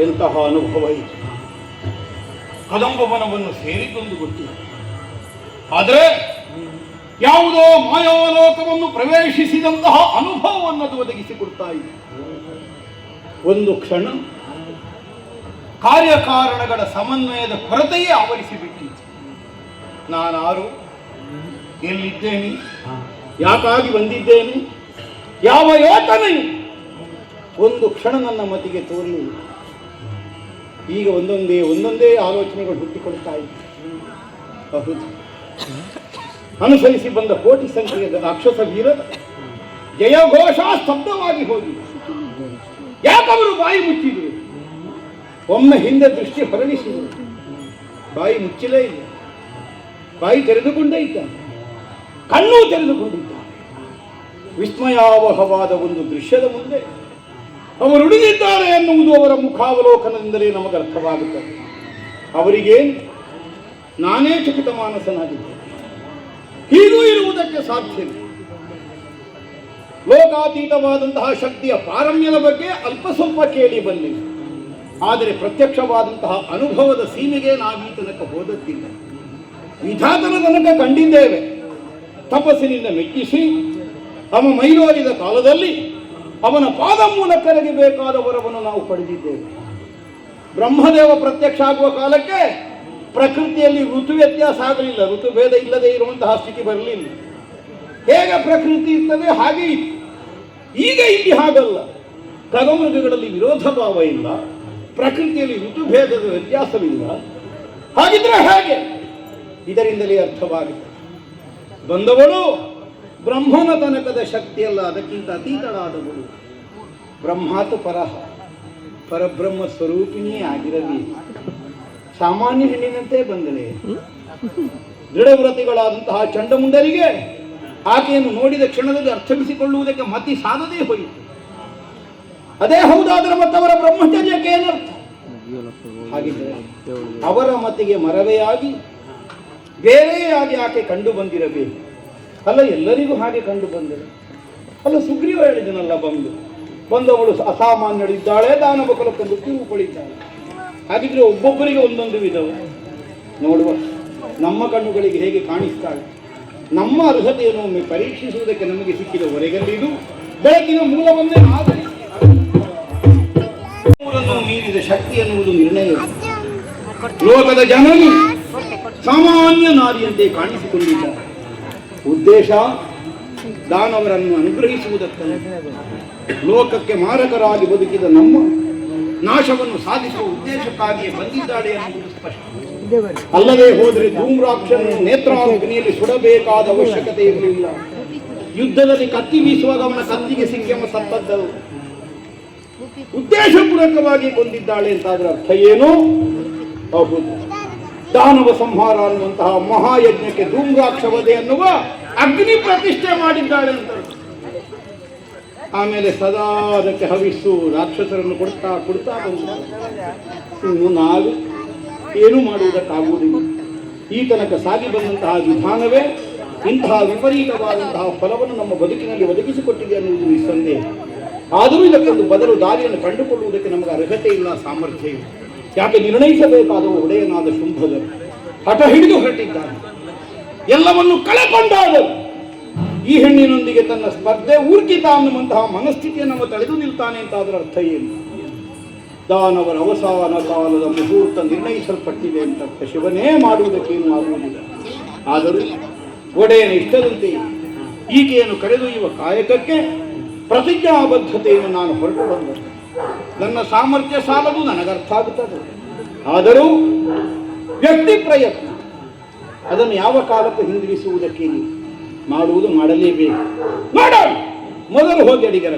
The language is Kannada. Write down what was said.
ಎಂತಹ ಅನುಭವ ಇದು. ಕದಂಬವನವನ್ನು ಸೇರಿದ್ದೊಂದು ಗೊತ್ತಿದೆ, ಆದರೆ ಯಾವುದೋ ಮಾಯಾಲೋಕವನ್ನು ಪ್ರವೇಶಿಸಿದಂತಹ ಅನುಭವವನ್ನು ಒದಗಿಸಿಕೊಡ್ತಾ ಇದೆ. ಒಂದು ಕ್ಷಣ ಕಾರ್ಯಕಾರಣಗಳ ಸಮನ್ವಯದ ಕೊರತೆಯೇ ಆವರಿಸಿಬಿಟ್ಟಿತ್ತು. ನಾನಾರು, ಎಲ್ಲಿದ್ದೇನೆ, ಯಾಕಾಗಿ ಬಂದಿದ್ದೇನೆ, ಯಾವ ಯೋಚನೆಯು ಒಂದು ಕ್ಷಣ ನನ್ನ ಮತಿಗೆ ತೋರಲಿಲ್ಲ. ಈಗ ಒಂದೊಂದೇ ಆಲೋಚನೆಗಳು ಹುಟ್ಟಿಕೊಳ್ತಾ ಇದೆ. ಹೌದು, ಅನುಸರಿಸಿ ಬಂದ ಕೋಟಿ ಸಂಖ್ಯೆಯ ರಾಕ್ಷಸ ವೀರರ ಜಯಘೋಷ ಸ್ತಬ್ಧವಾಗಿ ಹೋಗಿ ಯಾಕವರು ಬಾಯಿ ಮುಚ್ಚಿದರು. ಒಮ್ಮೆ ಹಿಂದೆ ದೃಷ್ಟಿ ಹೊರಳಿಸಿದರು, ಬಾಯಿ ಮುಚ್ಚಲೇ ಇಲ್ಲ. ಬಾಯಿ ತೆರೆದುಕೊಂಡೇ ಇದ್ದಾನೆ, ಕಣ್ಣು ತೆರೆದುಕೊಂಡಿದ್ದಾನೆ. ವಿಸ್ಮಯಾವಹವಾದ ಒಂದು ದೃಶ್ಯದ ಮುಂದೆ ಅವರು ಉಳಿದಿದ್ದಾರೆ ಎನ್ನುವುದು ಅವರ ಮುಖಾವಲೋಕನದಿಂದಲೇ ನಮಗೆ ಅರ್ಥವಾಗುತ್ತದೆ. ಅವರಿಗೆ ನಾನೇ ಚಕಿತ ಮಾನಸನಾಗಿದ್ದೆ. ಹೀಗೂ ಇರುವುದಕ್ಕೆ ಸಾಧ್ಯವಿಲ್ಲ. ಲೋಕಾತೀತವಾದಂತಹ ಶಕ್ತಿಯ ಪಾರಮ್ಯದ ಬಗ್ಗೆ ಅಲ್ಪ ಸ್ವಲ್ಪ ಕೇಳಿ ಬನ್ನಿ, ಆದರೆ ಪ್ರತ್ಯಕ್ಷವಾದಂತಹ ಅನುಭವದ ಸೀಮೆಗೆ ನಾವೀ ತನಕ ಹೋದದ್ದಿಲ್ಲ. ವಿಧಾತನ ತನಕ ಕಂಡಿದ್ದೇವೆ. ತಪಸ್ಸಿನಿಂದ ಮೆಚ್ಚಿಸಿ ಅವನ ಮೈಲೋರಿದ ಕಾಲದಲ್ಲಿ ಅವನ ಪಾದ ಮೂಲಕರಿಗೆ ಬೇಕಾದ ವರವನ್ನು ನಾವು ಪಡೆದಿದ್ದೇವೆ. ಬ್ರಹ್ಮದೇವ ಪ್ರತ್ಯಕ್ಷ ಆಗುವ ಕಾಲಕ್ಕೆ ಪ್ರಕೃತಿಯಲ್ಲಿ ಋತು ವ್ಯತ್ಯಾಸ ಆಗಲಿಲ್ಲ, ಋತುಭೇದ ಇಲ್ಲದೆ ಇರುವಂತಹ ಸ್ಥಿತಿ ಬರಲಿಲ್ಲ. ಹೇಗೆ ಪ್ರಕೃತಿ ಇರ್ತದೆ ಹಾಗೆ ಇತ್ತು. ಈಗ ಇಲ್ಲಿ ಹಾಗಲ್ಲ. ಖಗಮೃಗಗಳಲ್ಲಿ ವಿರೋಧ ಭಾವ ಇಲ್ಲ, ಪ್ರಕೃತಿಯಲ್ಲಿ ಋತುಭೇದದ ವ್ಯತ್ಯಾಸವಿಲ್ಲ. ಹಾಗಿದ್ರೆ ಹೇಗೆ? ಇದರಿಂದಲೇ ಅರ್ಥವಾಗಿದೆ. ಬಂದವಳು ಬ್ರಹ್ಮನ ತನಕದ ಶಕ್ತಿಯಲ್ಲ, ಅದಕ್ಕಿಂತ ಅತೀತಳಾದವಳು. ಬ್ರಹ್ಮಾತು ಪರಹ, ಪರಬ್ರಹ್ಮ ಸ್ವರೂಪಿಣಿಯೇ ಆಗಿರಬೇಕು. ಸಾಮಾನ್ಯ ಹೆಣ್ಣಿನಂತೆ ಬಂದಳೆ. ದೃಢವ್ರತಿಗಳಾದಂತಹ ಚಂಡಮುಂಡರಿಗೆ ಆಕೆಯನ್ನು ನೋಡಿದ ಕ್ಷಣದಲ್ಲಿ ಅರ್ಥವಿಸಿಕೊಳ್ಳುವುದಕ್ಕೆ ಮತಿ ಸಾಧದೇ ಹೋಯಿತು. ಅದೇ ಹೌದಾದರೆ ಮತ್ತವರ ಬ್ರಹ್ಮಚರ್ಯಕ್ಕೆ ಏನರ್ಥ? ಹಾಗಿದ್ದರೆ ಅವರ ಮತಿಗೆ ಮರವೆಯಾಗಿ ಬೇರೆಯಾಗಿ ಆಕೆ ಕಂಡು ಬಂದಿರಬೇಕು. ಅಲ್ಲ, ಎಲ್ಲರಿಗೂ ಹಾಗೆ ಕಂಡು ಬಂದರೆ ಅಲ್ಲ. ಸುಗ್ರೀವ ಹೇಳಿದನಲ್ಲ, ಬಂದವಳು ಅಸಾಮಾನ್ಯಳಿದ್ದಾಳೆ, ದಾನವ ಕುಲಕ್ಕೊಂದು ತಿರುವುಗಳಿದ್ದಾಳೆ. ಹಾಗಿದ್ರೆ ಒಬ್ಬೊಬ್ಬರಿಗೆ ಒಂದೊಂದು ವಿಧವು. ನೋಡುವ, ನಮ್ಮ ಕಣ್ಣುಗಳಿಗೆ ಹೇಗೆ ಕಾಣಿಸ್ತಾಳೆ, ನಮ್ಮ ಅರ್ಹತೆಯನ್ನು ಒಮ್ಮೆ ಪರೀಕ್ಷಿಸುವುದಕ್ಕೆ ನಮಗೆ ಸಿಕ್ಕಿದ ಹೊರೆಗಲ್ಲಿದು ಬೆಳಕಿನ ಮೂಲವನ್ನೇ ಆಧರಿಸಿ ಮೀರಿದ ಶಕ್ತಿ ಎನ್ನುವುದು ನಿರ್ಣಯ. ಲೋಕದ ಜನರು ಸಾಮಾನ್ಯ ನಾರಿಯಂತೆ ಕಾಣಿಸಿಕೊಂಡಿದ್ದಾರೆ. ಉದ್ದೇಶ ದಾನವರನ್ನು ಅನುಗ್ರಹಿಸುವುದಕ್ಕಲ್ಲ, ಲೋಕಕ್ಕೆ ಮಾರಕರಾಗಿ ಬದುಕಿದ ನಮ್ಮ ನಾಶವನ್ನು ಸಾಧಿಸುವ ಉದ್ದೇಶಕ್ಕಾಗಿಯೇ ಬಂದಿದ್ದಾಳೆ ಎನ್ನುವುದು ಸ್ಪಷ್ಟ. ಅಲ್ಲದೆ ಹೋದರೆ ಧೂಮ್ರಾಕ್ಷನ ನೇತ್ರಾಗ್ನಿಯಲ್ಲಿ ಸುಡಬೇಕಾದ ಅವಶ್ಯಕತೆ ಇರಲಿಲ್ಲ. ಯುದ್ಧದಲ್ಲಿ ಕತ್ತಿ ಬೀಸುವಾಗ ಅವನ ಕತ್ತಿಗೆ ಸಿಕ್ಕಿ ಸತ್ತದ್ದವು. ಉದ್ದೇಶಪೂರ್ವಕವಾಗಿ ಕೊಂದಿದ್ದಾಳೆ ಅಂತಾದ್ರೆ ಅರ್ಥ ಏನು? ಹೌದು, ದಾನವ ಸಂಹಾರ ಅನ್ನುವಂತಹ ಮಹಾಯಜ್ಞಕ್ಕೆ ಧೂಮ್ರಾಕ್ಷವಧೆ ಅನ್ನುವ ಅಗ್ನಿ ಪ್ರತಿಷ್ಠೆ ಮಾಡಿದ್ದಾಳೆ ಅಂತ. ಆಮೇಲೆ ಸದಾ ಅದಕ್ಕೆ ಹವಿಸ್ಸು ರಾಕ್ಷಸರನ್ನು ಕೊಡ್ತಾ ಇನ್ನು ನಾವು ಏನೂ ಮಾಡುವುದಕ್ಕಾಗುವುದಿಲ್ಲ. ಈ ತನಕ ಸಾಗಿ ಬಂದಂತಹ ವಿಧಾನವೇ ಇಂತಹ ವಿಪರೀತವಾದಂತಹ ಫಲವನ್ನು ನಮ್ಮ ಬದುಕಿನಲ್ಲಿ ಒದಗಿಸಿಕೊಟ್ಟಿದೆ ಅನ್ನುವುದು ನಿಸ್ಸಂದೇಹ. ಆದರೂ ಇದಕ್ಕೊಂದು ಬದಲು ದಾರಿಯನ್ನು ಕಂಡುಕೊಳ್ಳುವುದಕ್ಕೆ ನಮಗೆ ಅರ್ಹತೆ ಇಲ್ಲ, ಸಾಮರ್ಥ್ಯ ಇಲ್ಲ. ಯಾಕೆ ನಿರ್ಣಯಿಸಬೇಕಾದ ಒಡೆಯನಾದ ಶುಂಭದರು ಹಠ ಹಿಡಿದು ಹೊರಟಿದ್ದಾನೆ. ಎಲ್ಲವನ್ನು ಕಳೆಕೊಂಡಾದರು. ಈ ಹೆಣ್ಣಿನೊಂದಿಗೆ ತನ್ನ ಸ್ಪರ್ಧೆ ಊರ್ಕಿತ ಅನ್ನುವಂತಹ ಮನಸ್ಥಿತಿಯನ್ನು ತಳೆದು ನಿಲ್ತಾನೆ ಅಂತ ಅದರ ಅರ್ಥ ಏನು? ದಾನವರ ಅವಸಾನ ಕಾಲದ ಮುಹೂರ್ತ ನಿರ್ಣಯಿಸಲ್ಪಟ್ಟಿದೆ ಅಂತ ಶಿವನೇ ಮಾಡುವುದಕ್ಕೇನು ಆಗುವುದಿಲ್ಲ. ಆದರೂ ಒಡೆಯನ ಇಷ್ಟದಂತೆ ಈಕೆಯನ್ನು ಕರೆದೊಯ್ಯುವ ಕಾಯಕಕ್ಕೆ ಪ್ರತಿಜ್ಞಾಬದ್ಧತೆಯನ್ನು ನಾನು ಹೊರಟು ಬಂದದ್ದು. ನನ್ನ ಸಾಮರ್ಥ್ಯ ಸಾಲದು, ನನಗರ್ಥ ಆಗುತ್ತದೆ. ಆದರೂ ವ್ಯಕ್ತಿ ಪ್ರಯತ್ನ ಅದನ್ನು ಯಾವ ಕಾಲಕ್ಕೂ ಹಿಂದಿರಿಸುವುದಕ್ಕೆ ಮಾಡುವುದು ಮಾಡಲೇಬೇಕು. ಮಾಡೋಣ. ಮೊದಲು ಹೋಗಿ ಅಡಿಗರ